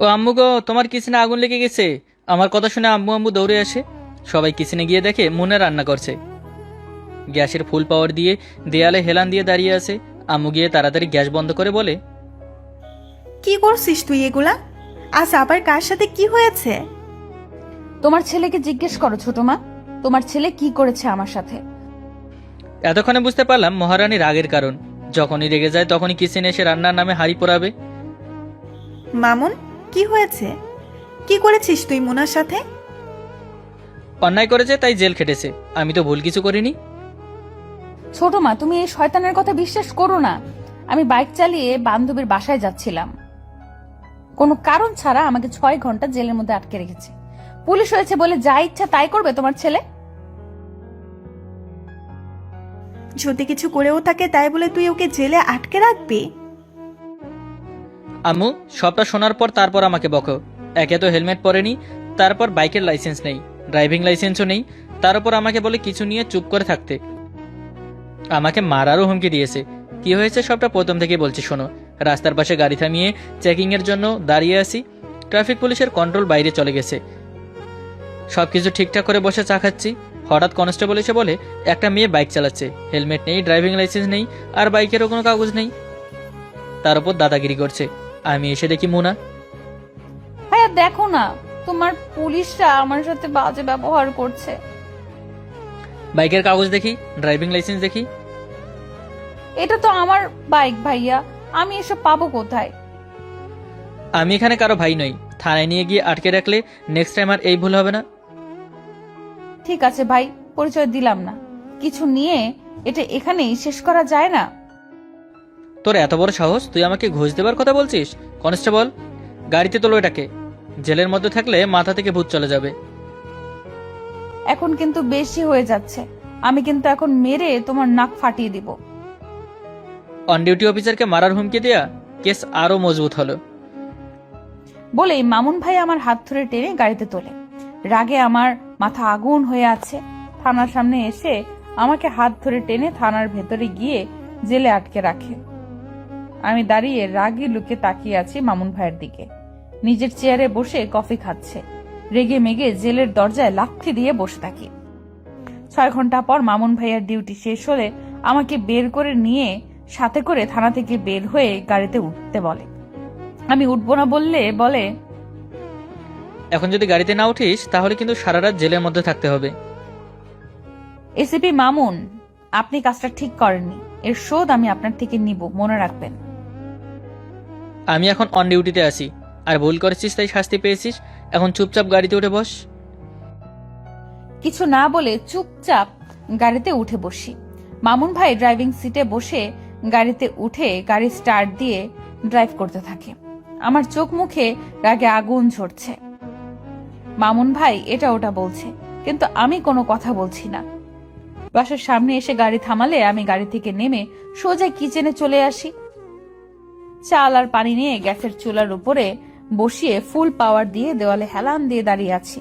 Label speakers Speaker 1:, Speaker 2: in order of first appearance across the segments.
Speaker 1: ও আম্মু গো, তোমার কিচেনে আগুন লেগে গেছে। আমার কথা শুনে আম্মু আম্মু দৌড়ে আসে। সবাই কিচেনে গিয়ে দেখে মুন্না রান্না করছে। গ্যাসের ফুল পাওয়ার দিয়ে দেয়ালে হেলান দিয়ে দাঁড়িয়ে আছে। আম্মু গিয়ে তাড়াতাড়ি গ্যাস বন্ধ করে বলে,
Speaker 2: কি করছিস তুই এগুলা? আজ আবার কার সাথে কি হয়েছে?
Speaker 3: তোমার ছেলেকে জিজ্ঞেস করো ছোট মা, তোমার ছেলে কি করেছে আমার সাথে।
Speaker 1: এতক্ষণে বুঝতে পারলাম মহারানী রাগের কারণ। যখনই রেগে যায় তখনই কিচেনে এসে রান্নার নামে হাঁড়ি পোড়াবে।
Speaker 2: মামুন, কি হয়েছে? কি করেছিস তুই মুনার সাথে?
Speaker 1: অন্যায় করেছে তাই জেল খেটেছে, আমি তো ভুল কিছু করিনি।
Speaker 3: ছোট মা, তুমি এই শয়তানের কথা বিশ্বাস করো না। আমি বাইক চালিয়ে বান্ধবীর বাসায় যাচ্ছিলাম, কোনো কারণ ছাড়া আমাকে 6 ঘন্টা জেলের মধ্যে আটকে রেখেছে। পুলিশ হয়েছে বলে যা ইচ্ছা তাই করবে তোমার ছেলে?
Speaker 2: যদি কিছু করেও থাকে তাই বলে তুই ওকে জেলে আটকে রাখবি?
Speaker 1: আম্মু, সবটা শোনার পর তারপর আমাকে বকো। একে তো হেলমেট পরেনি, তারপর বাইকের লাইসেন্স নেই, ড্রাইভিং লাইসেন্সও নেই। তার উপর আমাকে বলে কিছু নিয়ে চুপ করে থাকতে। আমাকে মারারও হুমকি দিয়েছে। কি হয়েছে সবটা প্রথম থেকে বলছি শোনো। রাস্তার পাশে গাড়ি থামিয়ে চেকিংয়ের জন্য দাঁড়িয়ে আছি। ট্রাফিক পুলিশের কন্ট্রোল বাইরে চলে গেছে। সবকিছু ঠিকঠাক করে বসে চা খাচ্ছি। হঠাৎ কনস্টেবল এসে বলে একটা মেয়ে বাইক চালাচ্ছে, হেলমেট নেই, ড্রাইভিং লাইসেন্স নেই, আর বাইকেরও কোনো কাগজ নেই। তার উপর দাদাগিরি করছে। আমি এসে দেখি মুনা।
Speaker 3: ভাইয়া দেখো না, তোমার পুলিশরা আমার সাথে বাজে ব্যবহার করছে।
Speaker 1: বাইকের কাগজ দেখি, ড্রাইভিং লাইসেন্স দেখি।
Speaker 3: এটা তো আমার বাইক ভাইয়া, আমি এসব পাবো কোথায়?
Speaker 1: আমি এখানে কারো ভাই নই। থানায় নিয়ে গিয়ে আটকে রাখলে নেক্সট টাইম আর এই ভুল হবে না।
Speaker 3: ঠিক আছে ভাই, পরিচয় দিলাম না। কিছু নিয়ে এটা এখানেই শেষ করা যায় না?
Speaker 1: তোর এত বড় সাহস, তুই আমাকে ঘুষ দেবার কথা বলছিস? কনস্টেবল, গাড়িতে তোলো এটাকে। জেলের মধ্যে থাকলে মাথা থেকে ভূত চলে যাবে।
Speaker 3: এখন কিন্তু বেশি হয়ে যাচ্ছে। আমি কিন্তু এখন মেরে তোমার নাক ফাটিয়ে দিব।
Speaker 1: অন ডিউটি অফিসারকে মারার হুমকি দেয়া, কেস আরো মজবুত হলো।
Speaker 3: বলেই মামুন ভাই আমার হাত ধরে টেনে গাড়িতে তোলে। রাগে আমার মাথা আগুন হয়ে আছে। থানার সামনে এসে আমাকে হাত ধরে টেনে থানার ভেতরে গিয়ে জেলে আটকে রাখে। আমি দাঁড়িয়ে রাগী লুকে তাকিয়ে আছি মামুন ভাইয়ের দিকে। নিজের চেয়ারে বসে কফি খাচ্ছে। রেগে মেগে জেলের দরজায় লাথি দিয়ে বসে থাকি। 6 ঘন্টা পর মামুন ভাইয়ার ডিউটি শেষ হলে আমাকে বের করে নিয়ে সাথে করে থানা থেকে বের হয়ে গাড়িতে উঠতে বলে। আমি উঠবো না বললে বলে,
Speaker 1: এখন যদি গাড়িতে না উঠিস তাহলে কিন্তু সারা রাত জেলের মধ্যে থাকতে হবে।
Speaker 3: এসিপি মামুন, আপনি কাজটা ঠিক করেননি। এর শোধ আমি আপনার থেকে নিব, মনে রাখবেন।
Speaker 1: আমি এখন অন ডিউটিতে আছি, আর ভুল করেছিস তাই শাস্তি পেয়েছিস। এখন চুপচাপ গাড়িতে উঠে বস।
Speaker 3: কিছু না বলে চুপচাপ গাড়িতে উঠে বসি। মামুন ভাই ড্রাইভিং সিটে বসে গাড়িতে উঠে গাড়ি স্টার্ট দিয়ে ড্রাইভ করতে থাকে। আমার চোখ মুখে রাগে আগুন ঝরছে। মামুন ভাই এটা ওটা বলছে, কিন্তু আমি কোনো কথা বলছি না। বাসার সামনে এসে গাড়ি থামালে আমি গাড়ি থেকে নেমে সোজা কিচেনে চলে আসি। চাল আর পানি নিয়ে গ্যাসের চুলার উপরে বসিয়ে ফুল পাওয়ার দিয়ে দেওয়ালে হেলান দিয়ে দাঁড়িয়ে আছি।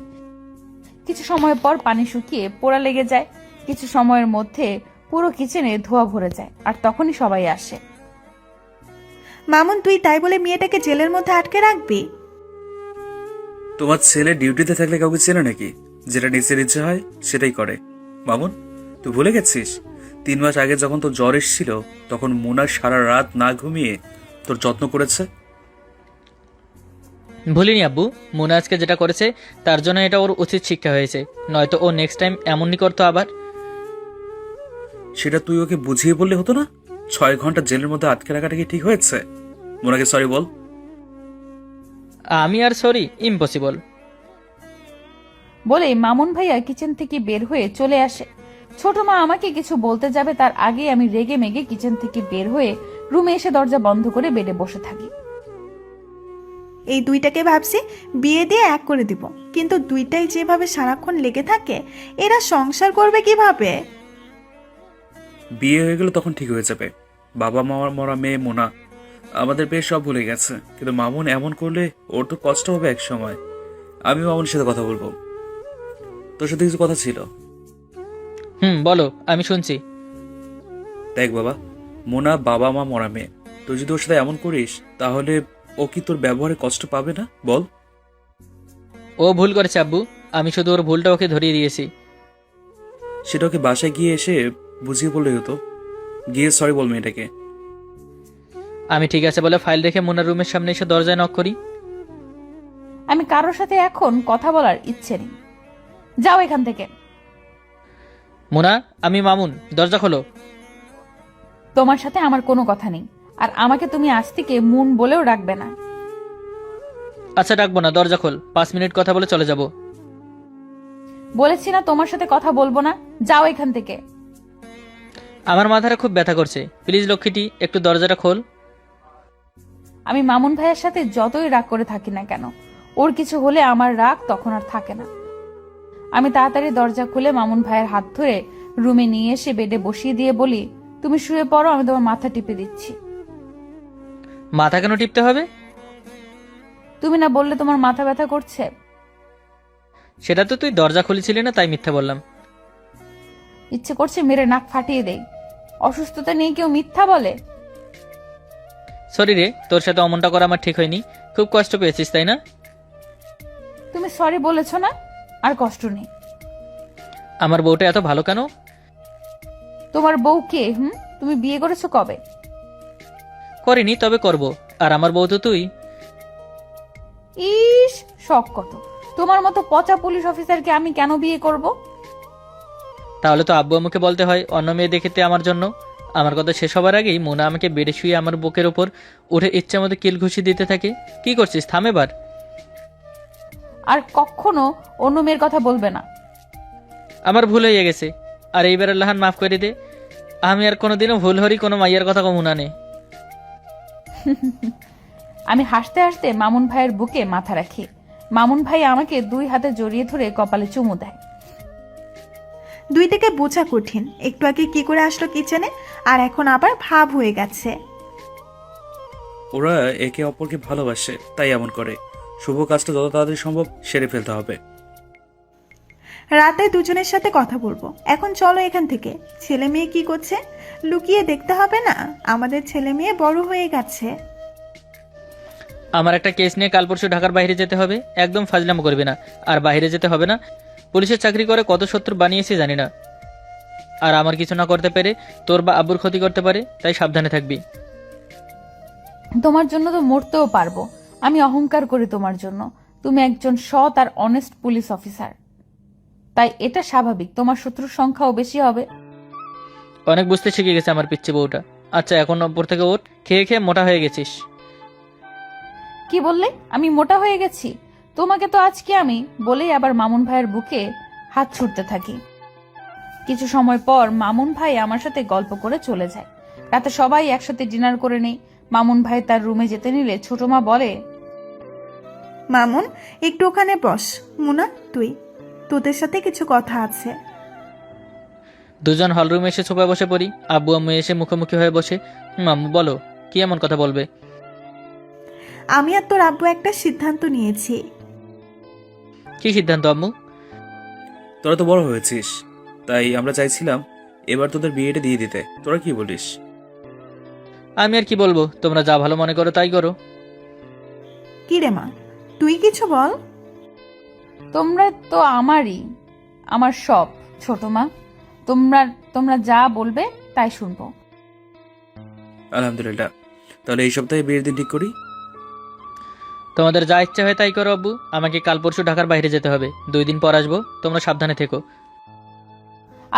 Speaker 3: কিছু সময় পর পানি শুকিয়ে পোড়া লেগে যায়। কিছু সময়ের মধ্যে পুরো কিচেনে ধোঁয়া ভরে যায়, আর তখনই সবাই আসে।
Speaker 2: মামুন, তুই তাই বলে মেয়েটাকে জেলের মধ্যে আটকে রাখবি?
Speaker 4: তোমার ছেলে ডিউটিতে থাকলে কাউকে চেনে নাকি? যেটা নিজের ইচ্ছে হয় সেটাই করে। মামুন, তুই ভুলে গেছিস 3 মাস আগে যখন তোর জ্বর এসেছিল তখন মোনা সারা রাত না ঘুমিয়ে তোর যত্ন করেছে?
Speaker 1: ভুলিনি আব্বু। মুনা আজকে যেটা করেছে তার জন্য এটা ওর উচিত শিক্ষা হয়েছে, নয়তো ও নেক্সট টাইম এমনই করতো আবার।
Speaker 4: সেটা তুই ওকে বুঝিয়ে বললে হতো না? 6 ঘন্টা জেলের মধ্যে আটকে রাখাটা কি ঠিক হয়েছে? মোনাকে সরি বল।
Speaker 1: আমি আর সরি ইম্পসিবল।
Speaker 3: বলে মামুন ভাইয়া কিচেন থেকে বের হয়ে চলে আসে। ছোট মা আমাকে কিছু বলতে যাবে তার আগে আমি রেগে মেগে কিচেন থেকে বের হয়ে রুমে এসে দরজা বন্ধ করে বেডে বসে থাকি।
Speaker 2: এই দুইটাকে ভাবছি বিয়ে দিয়ে এক করে দিব, কিন্তু দুইটাই যেভাবে সারাক্ষণ লেগে থাকে, এরা সংসার করবে কিভাবে?
Speaker 4: বিয়ে হয়ে গেলে তখন ঠিক হয়ে যাবে। বাবা মামার মরা মেয়ে মোনা আমাদের বেশ সব ভুলে গেছে, কিন্তু মামুন এমন করলে ওর তো কষ্ট হবে এক সময়। আমি মামুনের সাথে কথা বলবো। তোর সাথে কিছু কথা ছিল।
Speaker 1: বলো, আমি শুনছি।
Speaker 4: দেখ বাবা, মোনা বাবা মা মরা মেয়ে। তুই যদি ওর সাথে এমন করিস তাহলে ও কি তোর ব্যবহারে কষ্ট পাবে না বল?
Speaker 1: ও ভুল করেছে আব্বু, আমি শুধু ওর ভুলটা ওকে ধরিয়ে দিয়েছি।
Speaker 4: সেটা ওকে বাসায় গিয়ে এসে বুঝিয়ে বললেই হতো। গিয়ে সরি বল মেয়েটাকে।
Speaker 1: আমি ঠিক আছে বলে ফাইল রেখে মুনার রুমের সামনে এসে দরজায় নক করি।
Speaker 3: আমি কারোর সাথে এখন কথা বলার ইচ্ছে নেই, যাও এখান থেকে।
Speaker 1: মুনা, আমি মামুন, দরজা খোলো।
Speaker 3: তোমার সাথে আমার কোনো কথা নেই, আর আমাকে তুমি আজ থেকে মুন বলেও ডাকবে না।
Speaker 1: আচ্ছা ডাকবো না, দরজা খোল, 5 মিনিট কথা বলে চলে যাব।
Speaker 3: বলেছি না তোমার সাথে কথা বলবো না, যাও এখান থেকে।
Speaker 1: আমার মাথাটা খুব ব্যথা করছে, প্লিজ লক্ষ্মীটি একটু দরজাটা খোল।
Speaker 3: আমি মামুন ভাইয়ের সাথে যতই রাগ করে থাকি না কেন, ওর কিছু হলে আমার রাগ তখন আর থাকে না। আমি তাড়াতাড়ি দরজা খুলে মামুন ভাইয়ের হাত ধরে রুমে নিয়ে এসে বেডে বসিয়ে দিয়ে বলি, তুমি শুয়ে পড়ো, আমি তোমার মাথা টিপে দিচ্ছি।
Speaker 1: মাথা কেন টিপতে হবে?
Speaker 3: তুমি না বললে তোমার মাথা ব্যথা করছে?
Speaker 1: সেটা তো তুই দরজা খুলেছিলি না, তাই মিথ্যা বললাম।
Speaker 3: ইচ্ছে করছে মেরে নাক ফাটিয়ে দেই। অসুস্থতা নিয়ে কেউ মিথ্যা বলে?
Speaker 1: সরি রে, তোর সাথে অমনটা করা আমার ঠিক হয়নি, খুব কষ্ট পেয়েছিস তাই না?
Speaker 3: তুমি সরি বলেছো না, আর কষ্ট নেই।
Speaker 1: আমার বউটা এত ভালো কেন?
Speaker 3: তোমার বউ কে? তুমি বিয়ে করেছো কবে?
Speaker 1: করিনি, তবে করব। আর আমার বউ তো তুই।
Speaker 3: ইস, শখ কত! তোমার মতো পচা পুলিশ অফিসারকে আমি কেন বিয়ে করব?
Speaker 1: তাহলে তো আব্বু আম্মুকে বলতে হয় অন্য মেয়ে দেখেতে আমার জন্য। আমার কথা শেষ হবার আগেই মোনা আমাকে বেডে শুয়ে আমার বুকের ওপর উঠে ইচ্ছা মতো কিল ঘুষি দিতে থাকে। কি করছিস, থাম এবার।
Speaker 3: আর কখনো অন্য মেয়ের কথা বলবে না।
Speaker 1: আমার ভুল হয়ে গেছে, আর এইবার আল্লাহান মাফ করে দে। আমি আর কোনোদিনও ভুল হরি কোনো মাইয়ার কথা কমু না নে।
Speaker 3: আমি হাসতে হাসতে মামুন ভাইয়ের বুকে মাথা রাখি। মামুন ভাই আমাকে 2 হাতে জড়িয়ে ধরে কপালে চুমু দেয়।
Speaker 2: দুইটাকে বোঝা কঠিন, একটু আগে কি করে আসলো কিচেনে, আর এখন আবার ভাব হয়ে গেছে।
Speaker 4: ওরা একে অপরকে ভালোবাসে, তাই এমন করে। শুভ কাজটা যত তাড়াতাড়ি সম্ভব সেরে ফেলতে হবে।
Speaker 2: রাতে দুজনের সাথে কথা বলবো, এখন চলো এখান থেকে। ছেলে মেয়ে কি করছে লুকিয়ে দেখতে হবে না? আমাদের ছেলে মেয়ে বড় হয়ে গেছে।
Speaker 1: আমার একটা কেস নিয়ে কাল পরশু ঢাকার বাইরে যেতে হবে, একদম ফাজলামো করবে না। আর বাইরে যেতে হবে না, পুলিশের চাকরি করে কত শত্রু বানিয়েছি জানি না। আর আমার কিছু না করতে পেরে তোর বা আব্বুর ক্ষতি করতে পারে, তাই সাবধানে থাকবি।
Speaker 3: তোমার জন্য তো মরতেও পারবো। আমি অহংকার করি তোমার জন্য। তুমি একজন সৎ আর অনেস্ট পুলিশ অফিসার, তাই এটা স্বাভাবিক তোমার শত্রুর সংখ্যাও বেশি হবে।
Speaker 1: অনেক বুঝতে শিখে গেছে আমার পিচ্ছি বউটা। আচ্ছা এখন ওপর থেকে ওঠ, খেয়ে খেয়ে মোটা হয়ে গেছিস।
Speaker 3: কি বললে? আমি মোটা হয়ে গেছি? তোমাকে তো আজকে আমি বলেই আবার মামুন ভাইয়ের বুকে হাত ছুটতে থাকি। কিছু সময় পর মামুন ভাই আমার সাথে গল্প করে চলে যায়। রাতে সবাই একসাথে ডিনার করে নেই। মামুন ভাই তার রুমে যেতে নিলে ছোট মা বলে,
Speaker 2: মামুন একটু ওখানে বস। মুনা তুই, তোদের সাথে কিছু কথা আছে।
Speaker 1: দুজন হলরুমে এসে সোফায় বসে পড়ি। আব্বু আম্মু এসে মুখোমুখি হয়ে বসে। আম্মু বলো, কি এমন কথা বলবে?
Speaker 2: আমি আর তোর আব্বু একটা সিদ্ধান্ত নিয়েছি।
Speaker 1: কি সিদ্ধান্ত আম্মু?
Speaker 4: তোরা তো বড় হয়েছিস, তাই আমরা চাইছিলাম এবার তোদের বিয়েটা দিয়ে দিতে। তোরা কি বলিস?
Speaker 1: আমি আর কি বলবো, তোমরা যা ভালো মনে করো তাই করো।
Speaker 2: কি রে মা, তুই কিছু বল।
Speaker 3: তোমরা তো আমার সব ছোট মা। তোমরা যা বলবে তাই শুনবো।
Speaker 4: আলহামদুলিল্লাহ, তাহলে এই সপ্তাহে বিয়ের দিন ঠিক করি।
Speaker 1: তোমাদের যা ইচ্ছা হয় তাই করো আব্বু। আমাকে কাল পরশু ঢাকার বাইরে যেতে হবে, 2 দিন পর আসবো, তোমরা সাবধানে থেকো।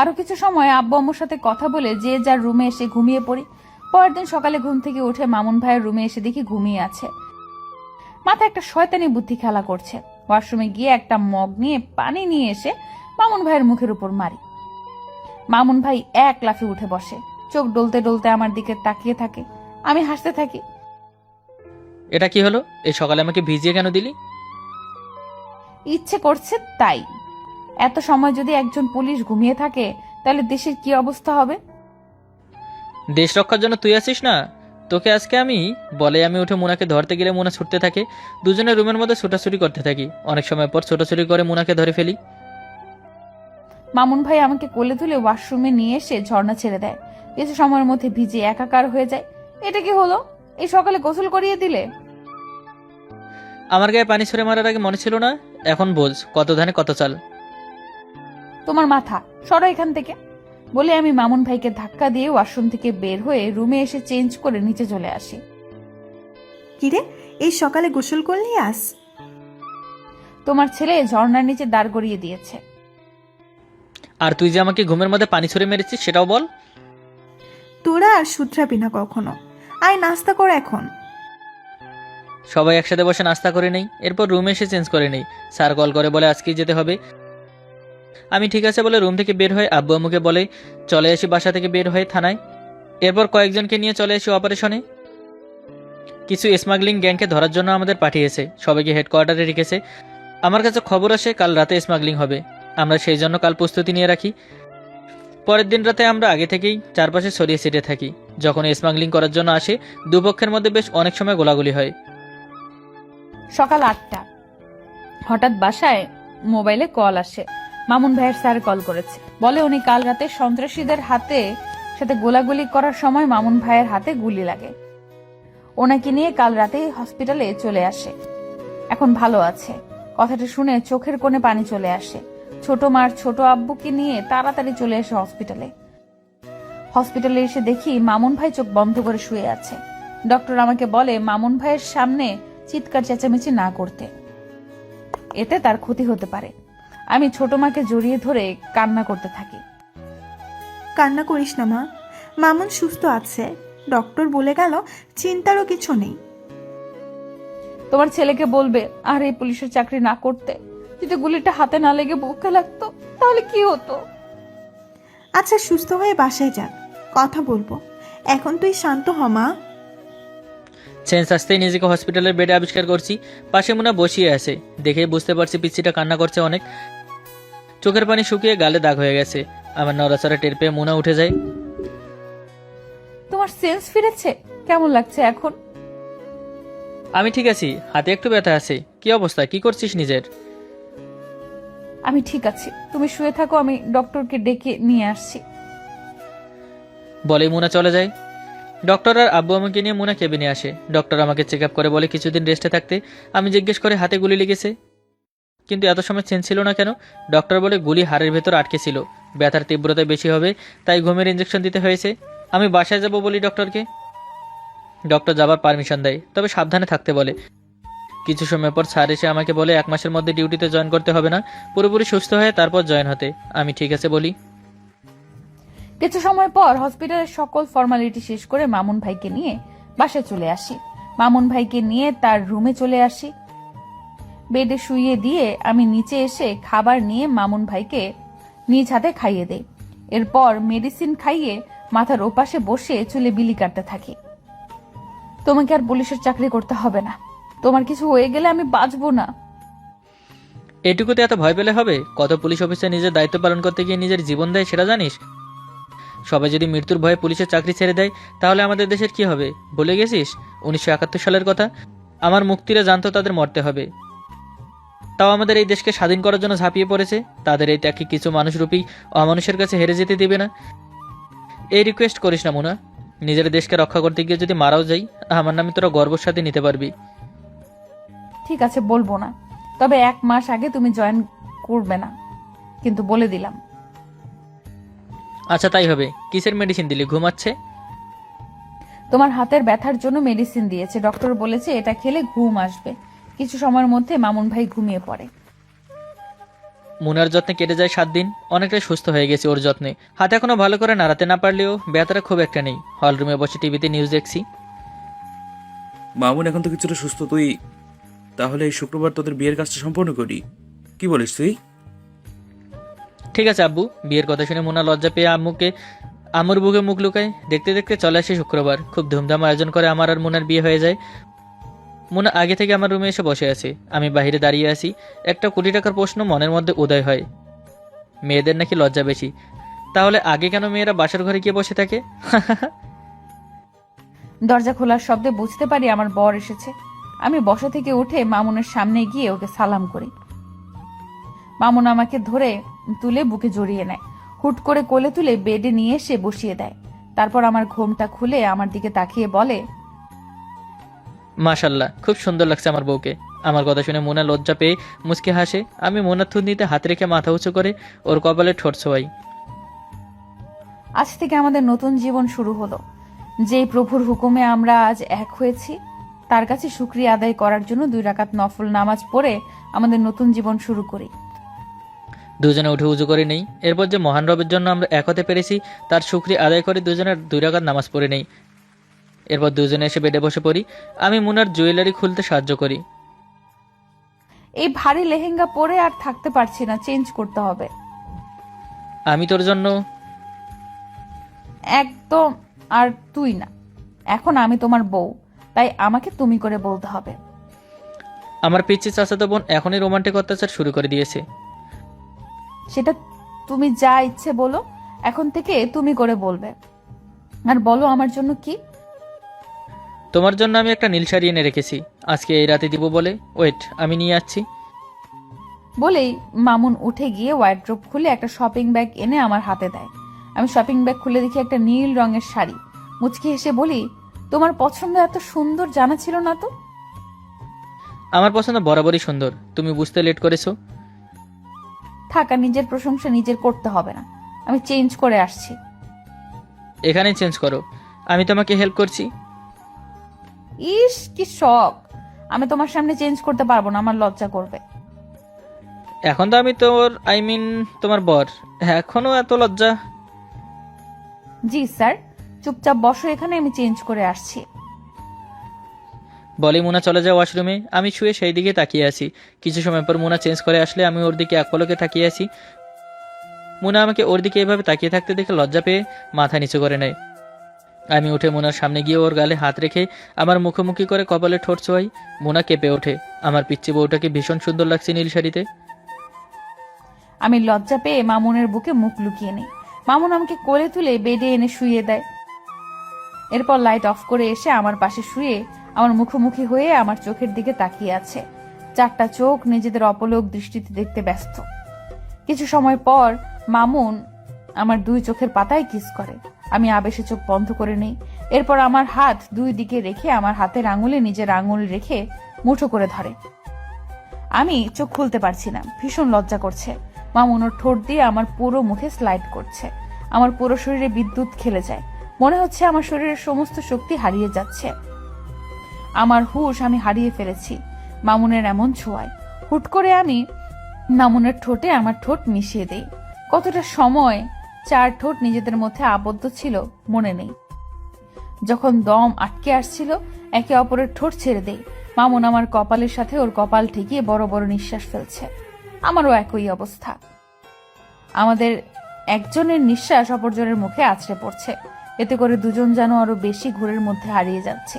Speaker 3: আরো কিছু সময় আব্বু আম্মুর সাথে কথা বলে যে যার রুমে এসে ঘুমিয়ে পড়ি। পরের দিন সকালে ঘুম থেকে উঠে মামুন ভাইয়ের রুমে এসে দেখি ঘুমিয়ে আছে। মাথায় একটা শয়তানি বুদ্ধি খেলা করছে। ওয়াশরুমে গিয়ে একটা মগ নিয়ে পানি নিয়ে এসে মামুন ভাইয়ের মুখের উপর মারি। মামুন ভাই এক লাফে উঠে বসে, চোখ ডলতে ডলতে আমার দিকে তাকিয়ে থাকে। আমি হাসতে থাকি।
Speaker 1: এটা কি হলো? এই সকালে আমাকে ভিজিয়ে কেন দিলি?
Speaker 3: ইচ্ছে করছে তাই। এত সময় যদি একজন পুলিশ ঘুমিয়ে থাকে তাহলে দেশের কি অবস্থা হবে?
Speaker 1: দেশ রক্ষার জন্য তুই আছিস না? তোকে আজকে আমি উঠে মুনাকে ধরতে গেলে মুনা ছুটতে থাকে। দুজনের রুমের মধ্যে ছোটাছুটি করতে থাকি। অনেক সময় পর ছোটাছুটি করে মুনাকে ধরে ফেলি।
Speaker 3: মামুন ভাই আমাকে কোলে তুলে ওয়াশরুমে নিয়ে এসে ঝর্ণা ছেড়ে দেয়। কিছু সময়ের মধ্যে ভিজে একাকার হয়ে যায়। এটা কি হলো? এই সকালে গোসল করিয়ে দিলে?
Speaker 1: আমার গায়ে পানি ছুঁড়ে মারার আগে মনে ছিল না? এখন বোঝ, কত ধানে কত চাল।
Speaker 3: তোমার মাথা সরো এখান থেকে বলে আমি মামুন ভাইকে ধাক্কা দিয়ে ওয়াশরুম থেকে বের হয়ে রুমে এসে চেঞ্জ করে নিচে চলে আসি।
Speaker 2: কিরে, এই সকালে গোসল করলি আস?
Speaker 3: তোমার ছেলে ঝর্ণার নিচে দাঁড় গড়িয়ে দিয়েছে।
Speaker 1: আর তুই যে আমাকে ঘুমের মধ্যে পানি ছুঁড়ে মেরেছিস সেটাও বল।
Speaker 2: তোরা আর শুধরাবি না কখনো। আয় নাস্তা কর এখন।
Speaker 1: সবাই একসাথে বসে নাস্তা করে নেই, এরপর রুমে এসে চেঞ্জ করে নেই। স্যার কল করে বলে আজকেই যেতে হবে। আমি ঠিক আছে বলে রুম থেকে বের হয়ে আব্বু আম্মুকে বলে চলে আসি বাসা থেকে বের হয়ে থানায়। এরপর কয়েকজনকে নিয়ে চলে আসি অপারেশনে। কিছু স্মাগলিং গ্যাংকে ধরার জন্য আমাদের পাঠিয়েছে, সবাইকে হেডকোয়ার্টারে রেখেছে। আমার কাছে খবর আসে কাল রাতে স্মাগলিং হবে। আমরা সেই জন্য কাল প্রস্তুতি নিয়ে রাখি। পরের দিন রাতে আমরা আগে থেকেই চারপাশে ছড়িয়ে ছিটে থাকি। যখন স্মাগলিং করার জন্য আসে, দুপক্ষের মধ্যে বেশ অনেক সময় গোলাগুলি হয়।
Speaker 3: সকাল 8টা হঠাৎ বাসায় মোবাইলে কল আসে। মামুন ভাইয়ের স্যার কল করেছে, বলে উনি কাল রাতে সন্ত্রাসীদের সাথে গোলাগুলি করার সময় মামুন ভাইয়ের হাতে গুলি লাগে। ওনাকে নিয়ে কাল রাতেই হসপিটালে চলে আসে, এখন ভালো আছে। কথাটা শুনে চোখের কোণে পানি চলে আসে। ছোট মার ছোট আব্বুকে নিয়ে তাড়াতাড়ি চলে আসে হসপিটালে এসে দেখি মামুন ভাই চোখ বন্ধ করে শুয়ে আছে। ডক্টর আমাকে বলে মামুন ভাইয়ের সামনে চিৎকার চেঁচামেচি না করতে, এতে তার ক্ষতি হতে পারে। আমি ছোট মাকে জড়িয়ে ধরে কান্না করতে থাকি।
Speaker 2: কান্না করিস না মা, মামুন সুস্থ আছে। ডক্টর বলে গেল চিন্তারও কিছু নেই।
Speaker 3: তোমার ছেলেকে বলবে আর এই পুলিশের চাকরি না করতে। যদি গুলিটা হাতে না লেগে বুকে লাগতো তাহলে কি হতো?
Speaker 2: আচ্ছা সুস্থ হয়ে বাসায় যাক, কথা বলবো। এখন তুই শান্ত হ মা।
Speaker 1: চেঞ্জ আসতেই নিজেকে হসপিটালের বেডে আবিষ্কার করছি। পাশে মুনা বসিয়ে আছে, দেখে বুঝতে পারছি পিচ্ছিটা কান্না করছে অনেক। চোখের পানি শুকিয়ে গালে দাগ হয়ে গেছে। আমার নড়াচড়া টের পেয়ে মুনা উঠে যায়।
Speaker 3: তোমার সেন্স ফিরেছে? কেমন লাগছে এখন?
Speaker 1: আমি ঠিক আছি, হাতে একটু ব্যথা আছে। কি অবস্থা, কি করছিস নিজের?
Speaker 3: আমি ঠিক আছি, তুমি শুয়ে থাকো, আমি ডক্টরকে ডেকে নিয়ে আসছি।
Speaker 1: বলেই মুনা চলে যায়। ডক্টর আর আব্বু আমাকে নিয়ে মুনা কেবিনে আসে। ডক্টর আমাকে চেক আপ করে বলে কিছুদিন রেস্টে থাকতে। আমি জিজ্ঞেস করে হাতে গুলি লেগেছে, কিন্তু এত সময় চেঞ্জ ছিল না কেন? ডক্টর বলে গুলি হাড়ের ভেতর আটকে ছিল, ব্যথার তীব্রতা বেশি হবে, তাই ঘুমের ইঞ্জেকশন দিতে হয়েছে। আমি বাসায় যাব বলি ডক্টরকে। ডক্টর যাবার পারমিশন দেয়, তবে সাবধানে থাকতে বলে। কিছু সময় পর স্যার এসে আমাকে বলে 1 মাসের মধ্যে ডিউটিতে জয়েন করতে হবে না, পুরোপুরি সুস্থ হয়ে তারপর জয়েন হতে। আমি ঠিক আছে বলি।
Speaker 3: কিছু সময় পর হসপিটালের সকল ফর্মালিটি শেষ করে মামুন ভাইকে নিয়ে বাসায় চলে আসি। মামুন ভাইকে নিয়ে তার রুমে চলে আসি। বেডে শুইয়ে দিয়ে আমি নিচে এসে খাবার নিয়ে মামুন ভাইকে নিজ হাতে খাইয়ে দেই। এরপর মেডিসিন খাইয়ে মাথার ওপাশে বসে চুলে বিলি কাটতে থাকি। তোমাকে আর পুলিশের চাকরি করতে হবে না, তোমার কিছু হয়ে গেলে আমি বাঁচবো না।
Speaker 1: এটুকুতে এত ভয় পেলে হবে? কত পুলিশ অফিসার নিজের দায়িত্ব পালন করতে গিয়ে নিজের জীবন দেয় সেটা জানিস? সবাই যদি মৃত্যুর ভয়ে পুলিশের চাকরি ছেড়ে দেয় তাহলে আমাদের দেশের কি হবে ভুলে গেছিস? 1971 সালের কথা। আমার মুক্তিরা জানতো তাদের মরতে হবে, তাও আমাদের এই দেশকে স্বাধীন করার জন্য ঝাঁপিয়ে পড়েছে। তাদের এই ত্যাগকে কিছু মানুষরূপী অমানুষের কাছে হেরে যেতে দিবে না। এই রিকোয়েস্ট করিস না মুনা, নিজের দেশকে রক্ষা করতে গিয়ে যদি মারাও যাই, আমার নামে তোরা গর্বের সাথে নিতে পারবি।
Speaker 3: ঠিক আছে, বলবো না, তবে 1 মাস আগে তুমি জয়েন করবে না, কিন্তু বলে দিলাম।
Speaker 1: আচ্ছা তাই হবে। কিসের মেডিসিন দিলি? ঘুমাচ্ছে?
Speaker 3: তোমার হাতের ব্যথার জন্য মেডিসিন দিয়েছে, ডক্টর বলেছে এটা খেলে ঘুম আসবে। কিছু সময়ের মধ্যে মামুন ভাই ঘুমিয়ে পড়ে।
Speaker 1: মুনার যত্নে কেটে যায় 7 দিন, অনেকটাই সুস্থ হয়ে গেছে ওর যত্নে। হাত এখনো ভালো করে নাড়াতে না পারলেও ব্যথাটা খুব একটা নেই। হলরুমে বসে টিভিতে নিউজ দেখছি।
Speaker 4: মামুন এখন তো কিছুটা সুস্থ। তুই তাহলে এই শুক্রবার তোদের বিয়ের কাজটা সম্পূর্ণ করি, কি বলিস তুই?
Speaker 1: ঠিক আছে আব্বু। বিয়ের কথা শুনে মুনা লজ্জা পেয়ে আম্মুর বুকে মুখ লুকায়। দেখতে দেখতে চলে আসে শুক্রবার। খুব ধুমধাম আয়োজন করে আমার আর মুনার বিয়ে হয়ে যায়। মুনা আগে থেকে আমার রুমে এসে বসে আছে, আমি বাইরে দাঁড়িয়ে আছি। একটা কোটি টাকার প্রশ্ন মনের মধ্যে উদয় হয়, মেয়েদের নাকি লজ্জা বেশি। তাহলে আগে কেন মেয়েরা বাসার ঘরে গিয়ে বসে থাকে?
Speaker 3: দরজা খোলার শব্দে বুঝতে পারি আমার বর এসেছে। আমি বসা থেকে উঠে মামুনের সামনে গিয়ে ওকে সালাম করি। মামুন আমাকে ধরে তুলে বুকে জড়িয়ে নেয়, হুট করে কোলে তুলে বেডে নিয়ে এসে বসিয়ে দেয়। তারপর আমার ঘোমটা খুলে আমার দিকে তাকিয়ে বলে,
Speaker 1: মাশাল্লাহ, খুব সুন্দর লাগছে আমার বউকে। আমার কথা শুনে মোনা লজ্জা পেয়ে মুচকে হাসে। আমি মোনার থুতনিতে হাত রেখে মাথা উঁচু করে ওর কপালে ঠোঁট ছোঁয়াই।
Speaker 3: আজ থেকে আমাদের নতুন জীবন শুরু হলো। যেই প্রভুর হুকুমে আমরা আজ এক হয়েছি, তার কাছে শুকরিয়া আদায় করার জন্য 2 রাকাত নফল নামাজ পড়ে আমাদের নতুন জীবন শুরু করি।
Speaker 1: দুজনে উঠে উজু করে নেই। এরপর যে মহান রবের জন্য আমরা এক হতে পেরেছি তার শুকরিয়া আদায় করে দুজনের 2 রাকাত নামাজ পড়ে নেই। এরপর দুজনে এসে বেডে বসে পড়ি। আমি মুনার জুয়েলারি খুলতে সাহায্য করি।
Speaker 3: এই ভারী লেহেঙ্গা পরে আর থাকতে পারছি না, চেঞ্জ করতে হবে।
Speaker 1: আমি তোর জন্য
Speaker 3: একদম। আর তুই না, এখন আমি তোমার বউ, তাই আমাকে তুমি করে বলতে হবে।
Speaker 1: আমার পিচ্ছি চাচাতো বোন এখনই রোমান্টিক অত্যাচার শুরু করে দিয়েছে।
Speaker 3: সেটা তুমি যা ইচ্ছে বলো, এখন থেকে তুমি করে বলবে। আর বলো আমার জন্য কি?
Speaker 1: তোমার জন্য আমি একটা নীল শাড়ি এনে রেখেছি, আজকে এই রাতে দিব বলে। ওয়েট, আমি নিয়ে আসছি।
Speaker 3: বলেই মামুন উঠে গিয়ে ওয়ার্ড্রোব খুলে একটা শপিং ব্যাগ এনে আমার হাতে দেয়। আমি শপিং ব্যাগ খুলে দেখি একটা নীল রঙের শাড়ি। মুচকি হেসে বলি, তোমার পছন্দ এত সুন্দর জানা ছিল না তো।
Speaker 1: আমার পছন্দ বরাবরই সুন্দর, তুমি বুঝতে লেট করেছো।
Speaker 3: থাকা, নিজের প্রশংসা নিজের করতে হবে না। আমি চেঞ্জ করে আসছি।
Speaker 1: এখানে চেঞ্জ করো, আমি তোমাকে হেল্প করছি।
Speaker 3: ইস কি শখ! আমি তোমার সামনে চেঞ্জ করতে পারবো না, আমার লজ্জা করবে।
Speaker 1: এখন তো আমি তোমার বর, এখনো এত লজ্জা?
Speaker 3: জি স্যার, চুপচাপ বসো এখানে, আমি চেঞ্জ করে আসছি।
Speaker 1: বলি মুনা চলে যায় ওয়াশরুমে। আমি শুয়ে সেই দিকে তাকিয়ে আছি। কিছু সময় পর মুনা চেঞ্জ করে আসলে আমি ওর দিকে এক পলকে তাকিয়ে আছি। মুনা আমাকে ওর দিকে এভাবে তাকিয়ে থাকতে দেখে লজ্জা পেয়ে মাথা নিচু করে নেয়। আমি উঠে মুনার সামনে গিয়ে ওর গালে হাত রেখে আমার মুখোমুখি করে কপালে ঠোঁট ছোঁয়াই। মুনা কেঁপে ওঠে। আমার পিচ্চি বউটাকে ভীষণ সুন্দর লাগছে নীল শাড়িতে।
Speaker 3: আমি লজ্জা পেয়ে মামুনের বুকে মুখ লুকিয়ে নেই। মামুন আমাকে কোলে তুলে বেডে এনে শুইয়ে দেয়। এরপর লাইট অফ করে এসে আমার পাশে শুয়ে আমার মুখোমুখি হয়ে আমার চোখের দিকে তাকিয়ে আছে। 4টা চোখ নিজেদের অপলক দৃষ্টিতে দেখতে ব্যস্ত। কিছু সময় পর মামুন আমার 2 চোখের পাতায় কিস করে। আমি আবেশে চোখ বন্ধ করে নেই। এরপর আমার হাত 2 দিকে রেখে আমার হাতের আঙুলে নিজের আঙুল রেখে মুঠো করে ধরে। আমি চোখ খুলতে পারছি না, ভীষণ লজ্জা করছে। মামুন ওর ঠোঁট দিয়ে আমার পুরো মুখে স্লাইড করছে। আমার পুরো শরীরে বিদ্যুৎ খেলে যায়। মনে হচ্ছে আমার শরীরের সমস্ত শক্তি হারিয়ে যাচ্ছে। আমার হুঁশ আমি হারিয়ে ফেলেছি মামুনের এমন ছোঁয়ায়। হুট করে আমি মামুনের ঠোঁটে আমার ঠোঁট মিশিয়ে দেই। কতটা সময় 4 ঠোঁট নিজেদের মধ্যে আবদ্ধ ছিল মনে নেই। যখন দম আটকে আসছিল একে অপরের ঠোঁট ছেড়ে দেই। মামুন আমার কপালের সাথে ওর কপাল ঠেকিয়ে বড় বড় নিঃশ্বাস ফেলছে। আমারও একই অবস্থা। আমাদের একজনের নিঃশ্বাস অপরজনের মুখে আছড়ে পড়ছে। এতে করে দুজন যেন আরো বেশি ঘোরের মধ্যে হারিয়ে যাচ্ছে।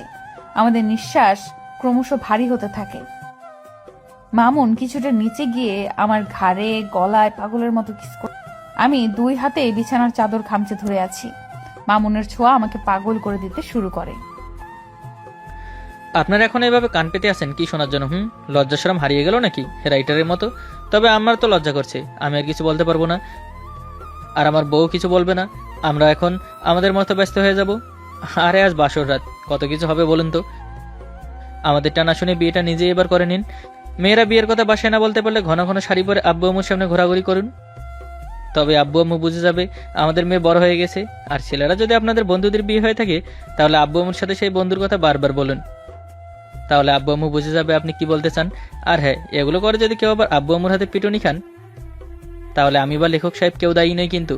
Speaker 3: আমাদের নিঃশ্বাস ক্রমশ ভারী হতে থাকে। মামুন কিছুটা নিচে গিয়ে আমার ঘাড়ে গলায় পাগলের মতো কিস করে। আমি 2 হাতে বিছানার চাদর খামচে ধরে আছি। মামুনের ছোঁয়া আমাকে পাগল করে দিতে শুরু করে।
Speaker 1: আপনারা এখন এভাবে কান পেতে আছেন কি শোনার জন্য? লজ্জা শরম হারিয়ে গেল নাকি রাইটারের মতো? তবে আমার তো লজ্জা করছে, আমি আর কিছু বলতে পারবো না, আর আমার বউ কিছু বলবে না। আমরা এখন আমাদের মতো ব্যস্ত হয়ে যাব। আরে আজ বাসর রাত, কত কিছু হবে বলুন তো। আমাদের টানা শুনে বিয়েটা নিজেই এবার করে নিন। মেয়েরা বিয়ের কথা বাসায় না বলতে পারলে ঘন ঘন শাড়ি পরে আব্বু আম্মুর সামনে ঘোরাঘুরি করুন। তবে আব্বু আম্মু বুঝে যাবে আমাদের মেয়ে বড় হয়ে গেছে। আর ছেলেরা যদি আপনাদের বন্ধুদের বিয়ে হয়ে থাকে তাহলে আব্বু আম্মুর সাথে সেই বন্ধুর কথা বারবার বলুন, তাহলে আব্বু আম্মু বুঝে যাবে আপনি কি বলতে চান। আর হ্যাঁ, এগুলো করে যদি কেউ আবার আব্বু আম্মুর হাতে পিটুনি খান তাহলে আমি বা লেখক সাহেব কেউ দায়ী নই কিন্তু।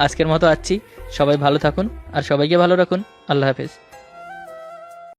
Speaker 1: আজকের মতো আসছি, সবাই ভালো থাকুন আর সবাইকে ভালো রাখুন। আল্লাহ হাফেজ।